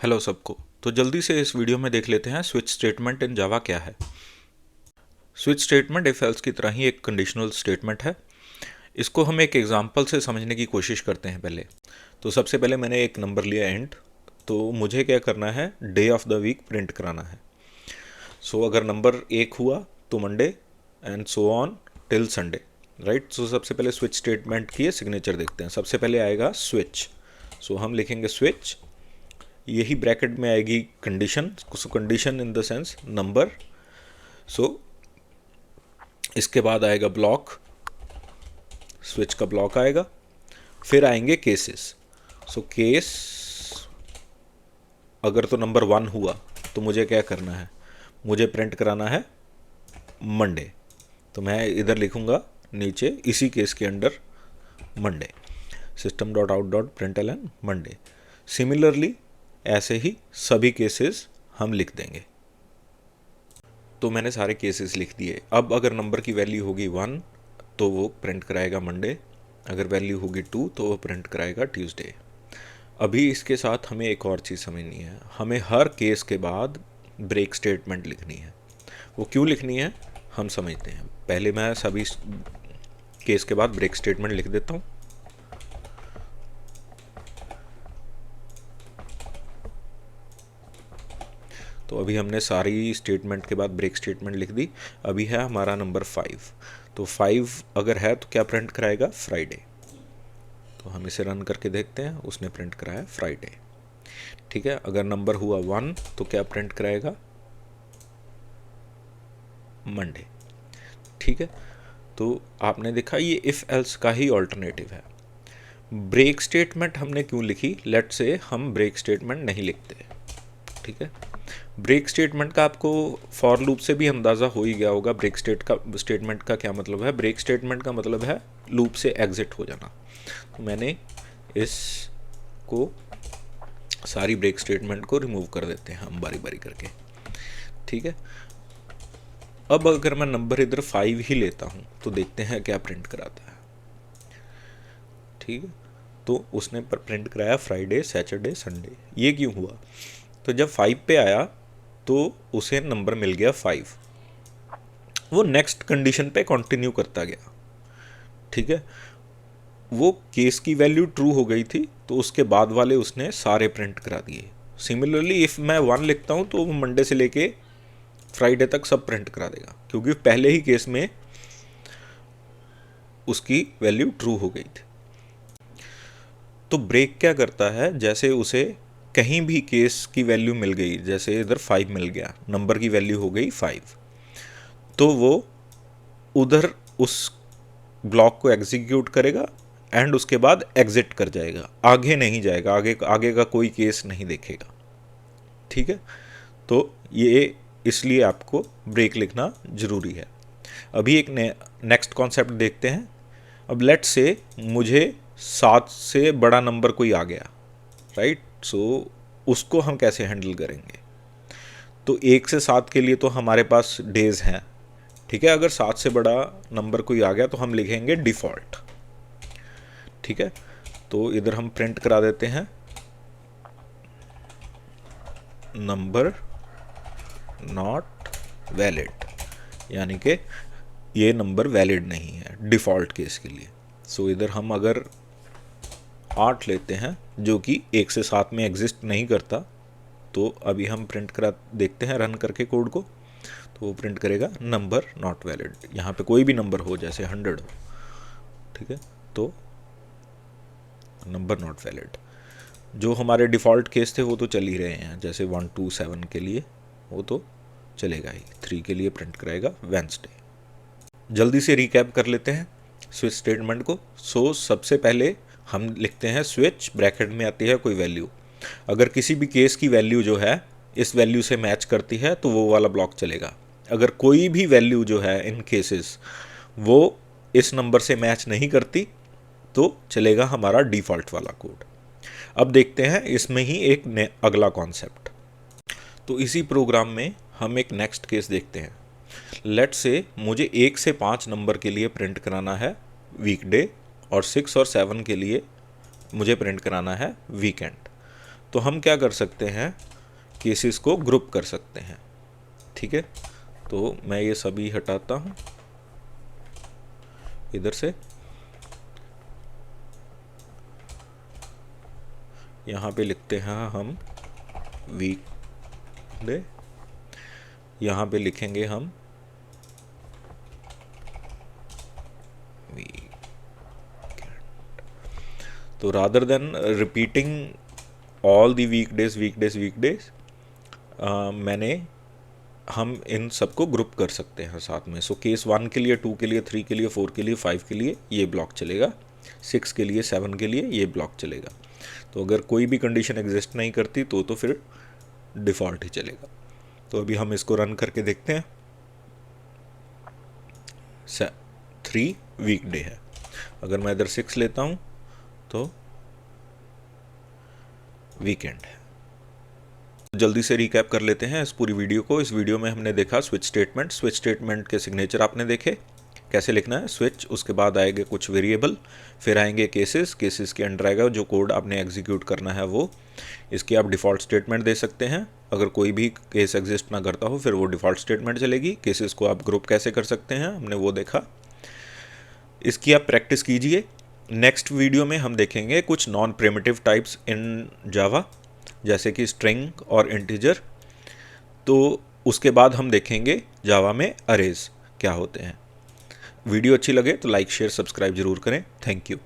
Hello सबको। तो जल्दी से इस वीडियो में देख लेते हैं स्विच स्टेटमेंट इन जावा क्या है। स्विच स्टेटमेंट इफ एल्स की तरह ही एक कंडीशनल स्टेटमेंट है। इसको हम एक एग्जांपल से समझने की कोशिश करते हैं। पहले तो सबसे पहले मैंने एक नंबर लिया इंट, तो मुझे क्या करना है, day of the week print कराना है। सो अगर नंबर 1 हुआ तो Monday and so on till Sunday, right. So सबसे पहले स्विच स्टेटमेंट की सिग्नेचर देखते हैं। सबसे पहले आएगा स्विच, सो हम लिखेंगे स्विच, यही ब्रैकेट में आएगी condition, condition in the sense number. So इसके बाद आएगा ब्लॉक, स्विच का ब्लॉक आएगा। फिर आएंगे केसेस। सो केस अगर तो नंबर 1 हुआ तो मुझे क्या करना है, मुझे प्रिंट कराना है मंडे। तो मैं इधर लिखूंगा नीचे इसी केस के under Monday, system dot out dot print L N Monday. Similarly ऐसे ही सभी केसेस हम लिख देंगे। तो मैंने सारे केसेस लिख दिए। अब अगर नंबर की वैल्यू होगी 1 तो वो प्रिंट कराएगा मंडे, अगर वैल्यू होगी 2 तो वो प्रिंट कराएगा ट्यूसडे। अभी इसके साथ हमें एक और चीज़ समझनी है, हमें हर केस के बाद ब्रेक स्टेटमेंट लिखनी है। वो क्यों लिखनी है हम समझते हैं। पहले मैं सभी केस के बाद ब्रेक स्टेटमेंट लिख देता हूँ। तो अभी हमने सारी स्टेटमेंट के बाद ब्रेक स्टेटमेंट लिख दी। अभी है हमारा नंबर 5, तो 5 अगर है तो क्या प्रिंट कराएगा, फ्राइडे। तो हम इसे रन करके देखते हैं, उसने प्रिंट कराया फ्राइडे। ठीक है, अगर नंबर हुआ 1 तो क्या प्रिंट कराएगा, मंडे। ठीक है, तो आपने देखा ये इफ़ एल्स का ही ऑल्टरनेटिव है। ब्रेक स्टेटमेंट हमने क्यों लिखी, लेट से हम ब्रेक स्टेटमेंट नहीं लिखते। ठीक है, ब्रेक स्टेटमेंट का आपको फॉर लूप से भी अंदाज़ा हो ही गया होगा। ब्रेक स्टेटमेंट का क्या मतलब है। ब्रेक स्टेटमेंट का मतलब है लूप से एग्जिट हो जाना। तो मैंने इसको सारी ब्रेक स्टेटमेंट को रिमूव कर देते हैं हम बारी बारी करके। ठीक है, अब अगर मैं नंबर इधर 5 ही लेता हूँ तो देखते हैं क्या प्रिंट कराता है। ठीक है, तो उसने पर प्रिंट कराया फ्राइडे सैटरडे संडे। ये क्यों हुआ, तो जब 5 पे आया तो उसे नंबर मिल गया 5, वो नेक्स्ट कंडीशन पे कंटिन्यू करता गया। ठीक है, वो केस की वैल्यू ट्रू हो गई थी तो उसके बाद वाले उसने सारे प्रिंट करा दिए। सिमिलरली इफ़ मैं 1 लिखता हूँ तो वो मंडे से लेके फ्राइडे तक सब प्रिंट करा देगा, क्योंकि पहले ही केस में उसकी वैल्यू ट्रू हो गई थी। तो ब्रेक क्या करता है, जैसे उसे कहीं भी केस की वैल्यू मिल गई, जैसे इधर 5 मिल गया, नंबर की वैल्यू हो गई 5, तो वो उधर उस ब्लॉक को एग्जीक्यूट करेगा एंड उसके बाद एग्जिट कर जाएगा, आगे नहीं जाएगा, आगे का कोई केस नहीं देखेगा। ठीक है, तो ये इसलिए आपको ब्रेक लिखना ज़रूरी है। अभी एक नेक्स्ट कॉन्सेप्ट देखते हैं। अब लेट से मुझे 7 से बड़ा नंबर कोई आ गया, राइट। सो उसको हम कैसे हैंडल करेंगे, तो 1 से 7 के लिए तो हमारे पास डेज हैं। ठीक है, अगर 7 से बड़ा नंबर कोई आ गया तो हम लिखेंगे डिफ़ॉल्ट। ठीक है, तो इधर हम प्रिंट करा देते हैं नंबर नॉट वैलिड, यानी कि ये नंबर वैलिड नहीं है डिफ़ॉल्ट केस के लिए। सो इधर हम अगर 8 लेते हैं जो कि 1 से 7 में एग्जिस्ट नहीं करता, तो अभी हम प्रिंट करा देखते हैं रन करके कोड को। तो वो प्रिंट करेगा नंबर नॉट वैलिड, यहाँ पे कोई भी नंबर हो, जैसे 100 हो। ठीक है, तो नंबर नॉट वैलिड। जो हमारे डिफ़ॉल्ट केस थे वो तो चल ही रहे हैं, जैसे 1 2 7 के लिए वो तो चलेगा ही, 3 के लिए प्रिंट कराएगा वेंसडे। जल्दी से रिकैप कर लेते हैं स्विच स्टेटमेंट को। सो सबसे पहले हम लिखते हैं स्विच, ब्रैकेट में आती है कोई वैल्यू, अगर किसी भी केस की वैल्यू जो है इस वैल्यू से मैच करती है तो वो वाला ब्लॉक चलेगा। अगर कोई भी वैल्यू जो है इन केसेस वो इस नंबर से मैच नहीं करती तो चलेगा हमारा डिफ़ॉल्ट वाला कोड। अब देखते हैं इसमें ही एक अगला कॉन्सेप्ट। तो इसी प्रोग्राम में हम एक नेक्स्ट केस देखते हैं। लेट से मुझे 1 से 5 नंबर के लिए प्रिंट कराना है वीकडे और 6 और 7 के लिए मुझे प्रिंट कराना है वीकेंड। तो हम क्या कर सकते हैं, केसेस को ग्रुप कर सकते हैं। ठीक है, तो मैं ये सभी हटाता हूँ इधर से। यहाँ पे लिखते हैं हम वीकडे, यहाँ पे लिखेंगे हम वीकेंड। तो rather than repeating all the weekdays weekdays weekdays, हम इन सबको ग्रुप कर सकते हैं साथ में। सो केस 1 के लिए, 2 के लिए, 3 के लिए, 4 के लिए, 5 के लिए ये ब्लॉक चलेगा, 6 के लिए, 7 के लिए ये ब्लॉक चलेगा। तो अगर कोई भी कंडीशन एग्जिस्ट नहीं करती तो फिर डिफ़ॉल्ट ही चलेगा। तो अभी हम इसको रन करके देखते हैं। 3 वीकडे है। अगर मैं इधर 6 लेता हूँ तो वीकेंड है। जल्दी से रिकैप कर लेते हैं इस पूरी वीडियो को। इस वीडियो में हमने देखा स्विच स्टेटमेंट। स्विच स्टेटमेंट के सिग्नेचर आपने देखे, कैसे लिखना है स्विच, उसके बाद आएंगे कुछ वेरिएबल, फिर आएंगे केसेस, केसेस के अंडर आएगा जो कोड आपने एग्जीक्यूट करना है वो। इसकी आप डिफ़ॉल्ट स्टेटमेंट दे सकते हैं, अगर कोई भी केस एग्जिस्ट ना करता हो फिर वो डिफ़ॉल्ट स्टेटमेंट चलेगी। केसेस को आप ग्रुप कैसे कर सकते हैं हमने वो देखा, इसकी आप प्रैक्टिस कीजिए। नेक्स्ट वीडियो में हम देखेंगे कुछ नॉन प्रिमिटिव टाइप्स इन जावा, जैसे कि स्ट्रिंग और इंटीजर। तो उसके बाद हम देखेंगे जावा में अरेज क्या होते हैं। वीडियो अच्छी लगे तो लाइक शेयर सब्सक्राइब जरूर करें। Thank you.